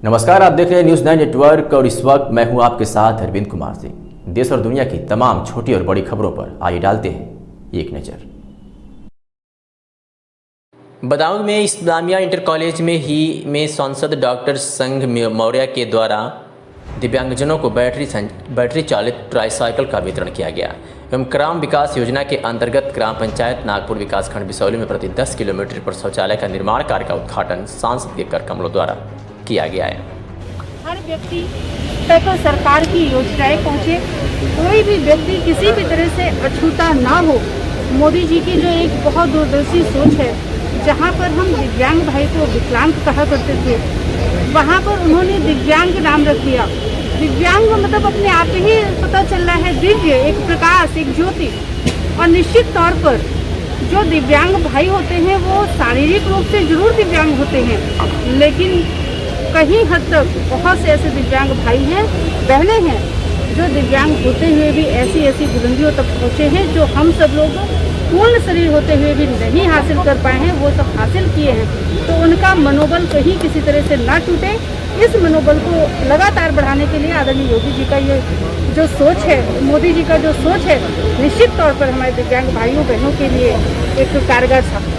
नमस्कार, आप देख रहे हैं न्यूज़ 9 नेटवर्क और इस वक्त मैं हूं आपके साथ अरविंद कुमार सिंह। देश और दुनिया की तमाम छोटी और बड़ी खबरों पर आइए डालते हैं एक नज़र। बदायूं में इस्लामिया इंटर कॉलेज में सांसद डॉक्टर संघ मौर्य के द्वारा दिव्यांगजनों को बैटरी चालित ट्राईसाइकिल का वितरण किया गया एवं ग्राम विकास योजना के अंतर्गत ग्राम पंचायत नागपुर विकासखंड बिसौली में प्रति 10 किलोमीटर पर शौचालय का निर्माण कार्य का उद्घाटन सांसद के कर कमलों द्वारा किया गया है। हर व्यक्ति तक सरकार की योजनाएं पहुंचे, कोई भी व्यक्ति किसी भी तरह से अछूता ना हो। मोदी जी की जो एक बहुत दूरदर्शी सोच है, जहां पर हम दिव्यांग भाई को विकलांग कहा करते थे, वहां पर उन्होंने दिव्यांग नाम रख दिया। दिव्यांग मतलब अपने आप ही पता चल रहा है दिव्य, एक प्रकाश, एक ज्योति। और निश्चित तौर पर जो दिव्यांग भाई होते हैं वो शारीरिक रूप से जरूर दिव्यांग होते हैं, लेकिन कहीं हद तक बहुत से ऐसे दिव्यांग भाई हैं, बहनें हैं, जो दिव्यांग होते हुए भी ऐसी बुलंदियों तक पहुँचे हैं जो हम सब लोग पूर्ण शरीर होते हुए भी नहीं हासिल कर पाए हैं, वो सब हासिल किए हैं। तो उनका मनोबल कहीं किसी तरह से ना टूटे, इस मनोबल को लगातार बढ़ाने के लिए आदरणीय योगी जी का ये जो सोच है, मोदी जी का जो सोच है, निश्चित तौर पर हमारे दिव्यांग भाइयों बहनों के लिए एक कारगर साबित